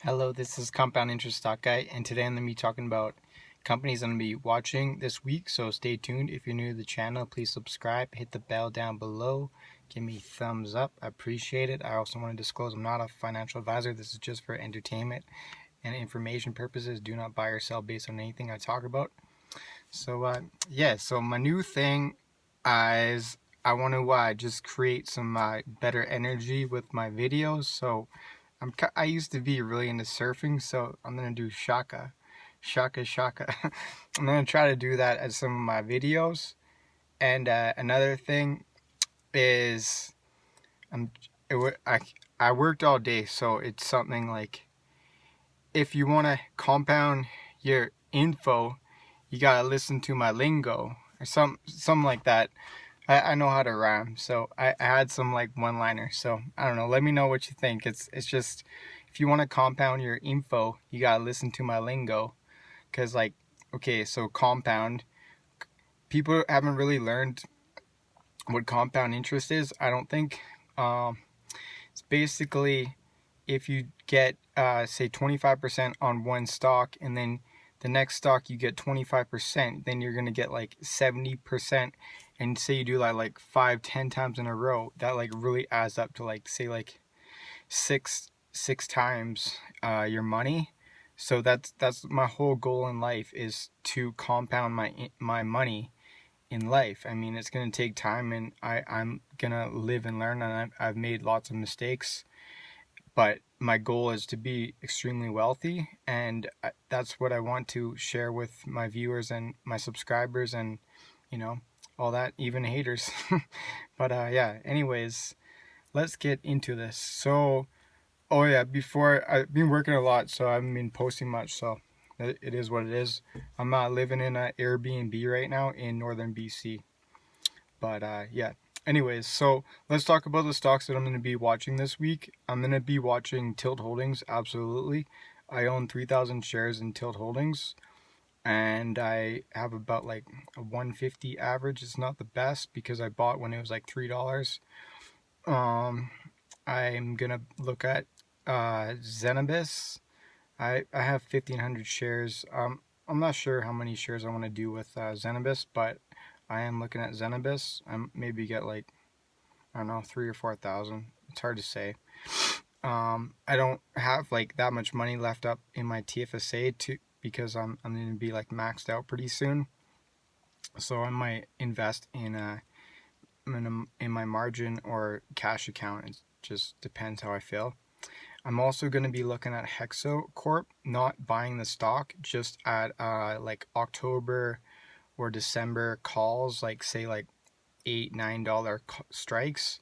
Hello, this is Compound Interest Stock Guy, and today I'm going to be talking about companies I'm going to be watching this week, so stay tuned. If you're new to the channel, please subscribe, hit the bell down below, give me thumbs up, I appreciate it. I also want to disclose I'm not a financial advisor, this is just for entertainment and information purposes. Do not buy or sell based on anything I talk about. So my new thing is I want to just create some better energy with my videos, so I used to be really into surfing, so I'm gonna do shaka. I'm gonna try to do that as some of my videos. And another thing is, I'm it, I worked all day, so it's something like if you want to compound your info, you gotta listen to my lingo or something like that. I know how to rhyme, so I had some like one-liners. So I don't know. Let me know what you think. It's just if you want to compound your info, you gotta listen to my lingo. Cause like, okay, so compound. People haven't really learned what compound interest is. I don't think. It's basically if you get say 25% on one stock, and then the next stock you get 25%, then you're gonna get like 70%. And say you do like 5-10 times in a row, that like really adds up to like say like six times your money. So that's my whole goal in life, is to compound my money in life. I mean, it's gonna take time, and I'm gonna live and learn, and I've made lots of mistakes, but my goal is to be extremely wealthy, and that's what I want to share with my viewers and my subscribers, and you know all that, even haters. But yeah, anyways, let's get into this. So oh yeah, before, I've been working a lot, so I haven't been posting much, so it is what it is. I'm living in an Airbnb right now in northern BC. But yeah, anyways, so let's talk about the stocks that I'm going to be watching this week. I'm going to be watching Tilt Holdings, absolutely. I own 3,000 shares in Tilt Holdings, and I have about like a 150 average. It's not the best because I bought when it was like $3. Um, I'm going to look at Zenabis. I have 1,500 shares. I'm not sure how many shares I want to do with Zenabis, but I am looking at Zenabis. I maybe get like, I don't know, 3 or 4 thousand. It's hard to say. I don't have like that much money left up in my TFSA to because I'm going to be like maxed out pretty soon. So I might invest in my margin or cash account. It just depends how I feel. I'm also going to be looking at Hexo Corp, not buying the stock, just at like October or December calls, like say like $8-9 strikes.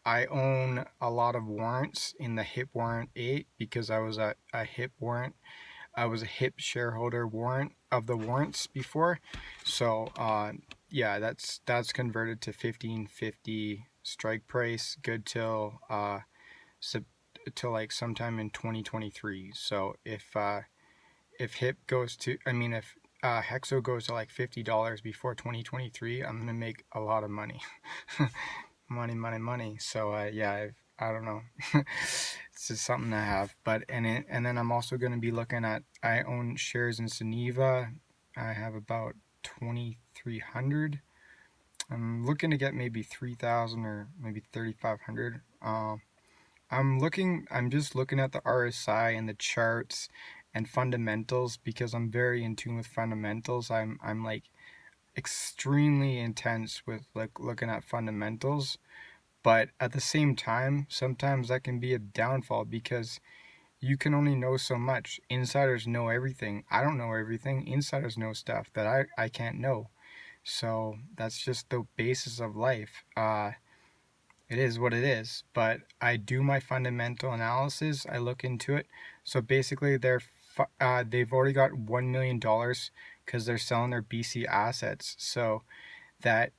I own a lot of warrants in the HIP warrant 8 because I was a HIP warrant. I was a HIP shareholder warrant of the warrants before. So yeah, that's converted to 1550 strike price, good till till like sometime in 2023. So if HIP goes to, I mean, if Hexo goes to like $50 before 2023, I'm gonna make a lot of money. money. So yeah, I don't know. It's just something I have. But and then I'm also gonna be looking at, I own shares in Suniva. I have about 2,300. I'm looking to get maybe 3,000 or maybe 3,500. I'm just looking at the RSI and the charts and fundamentals because I'm very in tune with fundamentals. I'm like extremely intense with like looking at fundamentals, but at the same time, sometimes that can be a downfall because you can only know so much. Insiders know everything. I don't know everything. Insiders know stuff that I can't know. So that's just the basis of life. It is what it is, but I do my fundamental analysis. I look into it. So basically, they've already got $1 million because they're selling their BC assets. So that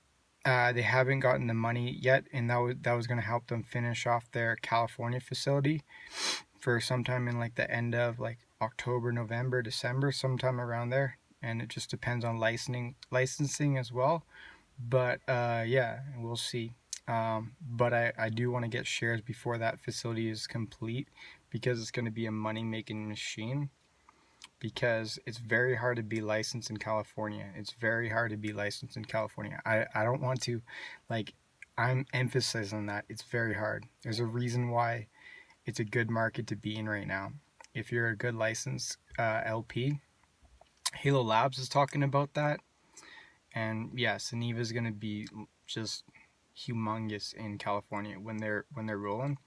they haven't gotten the money yet, and that was going to help them finish off their California facility for sometime in like the end of like October, November, December, sometime around there. And it just depends on licensing as well. But yeah, we'll see. But I do want to get shares before that facility is complete because it's going to be a money-making machine, because it's very hard to be licensed in California. It's very hard to be licensed in California. I don't want to, like, I'm emphasizing that it's very hard. There's a reason why it's a good market to be in right now. If you're a good licensed LP, Halo Labs is talking about that, and yeah, Suniva is gonna be just humongous in California when they're rolling.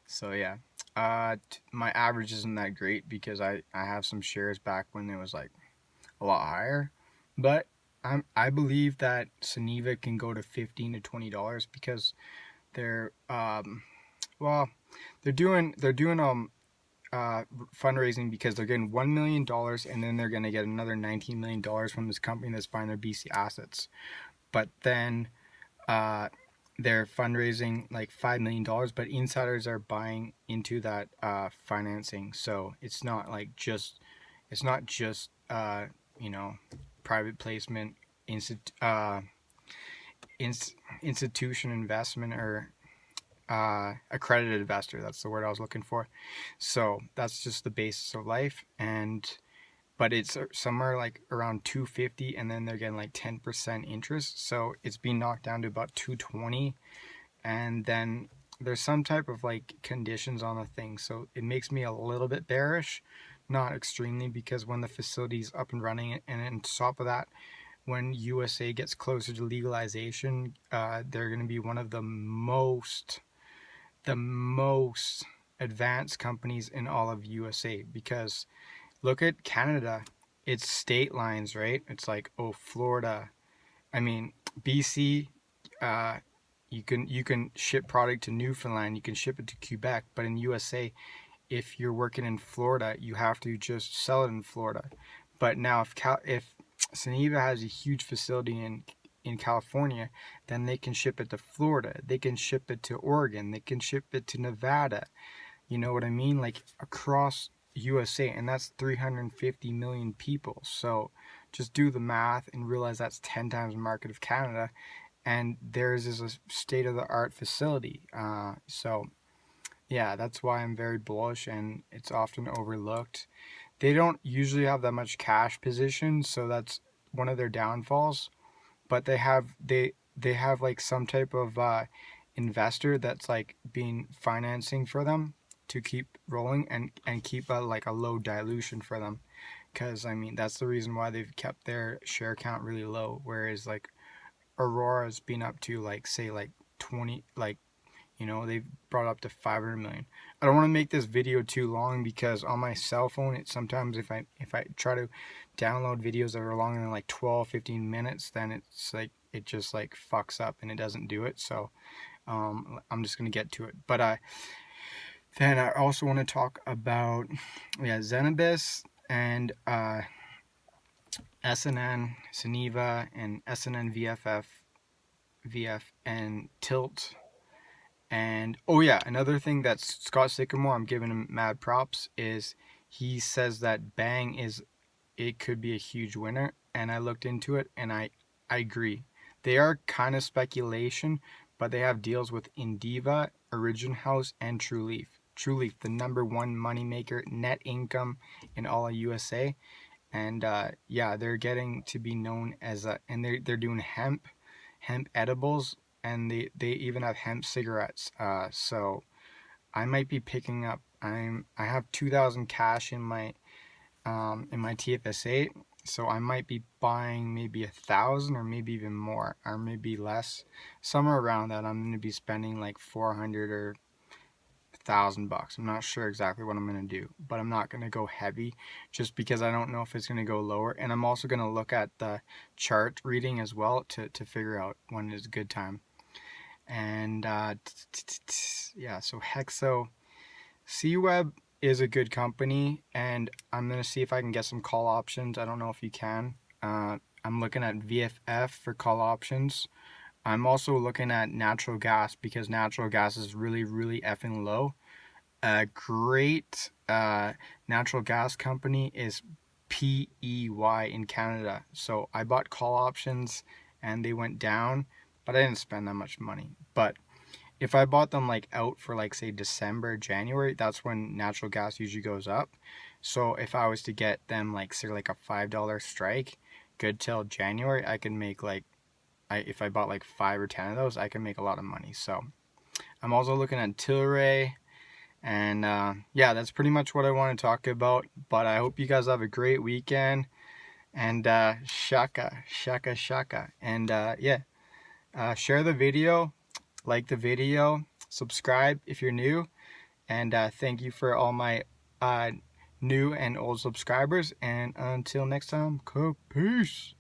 So yeah, my average isn't that great because I have some shares back when it was like a lot higher, but I believe that Suniva can go to $15 to $20 because they're well they're doing fundraising because they're getting $1 million and then they're gonna get another $19 million from this company that's buying their BC assets. But then uh, they're fundraising like $5 million, but insiders are buying into that financing. So it's not just you know private placement, instit- uh, institution investment, or accredited investor. That's the word I was looking for. So that's just the basis of life, and but it's somewhere like around 250, and then they're getting like 10% interest. So it's being knocked down to about 220, and then there's some type of like conditions on the thing. So it makes me a little bit bearish, not extremely, because when the facility's up and running, and on top of that, when USA gets closer to legalization, they're going to be one of the most advanced companies in all of USA, because look at Canada. It's state lines, right? It's like, oh, Florida. I mean, BC, uh, you can ship product to Newfoundland, you can ship it to Quebec, but in USA, if you're working in Florida, you have to just sell it in Florida. But now if Suniva has a huge facility in California, then they can ship it to Florida, they can ship it to Oregon, they can ship it to Nevada. You know what I mean? Like across USA, and that's 350 million people. So just do the math and realize that's 10 times the market of Canada, and theirs is a state of the art facility. So yeah, that's why I'm very bullish, and it's often overlooked. They don't usually have that much cash position, so that's one of their downfalls. But they have like some type of investor that's like been financing for them to keep rolling, and keep like a low dilution for them, because I mean that's the reason why they've kept their share count really low, whereas like Aurora's been up to like say like 20, like they've brought up to 500 million. I don't want to make this video too long because on my cell phone, it sometimes if I try to download videos that are longer than like 12-15 minutes, then it's like it just like fucks up and it doesn't do it. So I'm just gonna get to it. But then I also want to talk about Zenabis and SNN, Suniva, and SNN VF and Tilt. And oh yeah, another thing that Scott Sycamore, I'm giving him mad props, is he says that Bang it could be a huge winner, and I looked into it and I agree. They are kind of speculation, but they have deals with Indiva, Origin House, and True Leaf. True Leaf, the number one moneymaker, net income in all of USA, and yeah, they're getting to be known as and they're doing hemp edibles, and they even have hemp cigarettes. So I might be picking up. I have 2,000 cash in my TFS8, so I might be buying maybe 1,000 or maybe even more or maybe less, somewhere around that. I'm going to be spending like 400 or 1,000 bucks. I'm not sure exactly what I'm gonna do, but I'm not gonna go heavy just because I don't know if it's gonna go lower. And I'm also gonna look at the chart reading as well to figure out when is a good time. And yeah, so Hexo, C-Web is a good company, and I'm gonna see if I can get some call options. I don't know if you can. I'm looking at VFF for call options. I'm also looking at natural gas because natural gas is really, really effing low. A great natural gas company is PEY in Canada. So I bought call options and they went down, but I didn't spend that much money. But if I bought them like out for like say December, January, that's when natural gas usually goes up. So if I was to get them like say like a $5 strike, good till January, I can make like if I bought like 5 or 10 of those, I can make a lot of money. So I'm also looking at Tilray, and yeah, that's pretty much what I want to talk about. But I hope you guys have a great weekend, and shaka, shaka, shaka, and yeah, share the video, like the video, subscribe if you're new, and thank you for all my uh, new and old subscribers. And until next time, peace.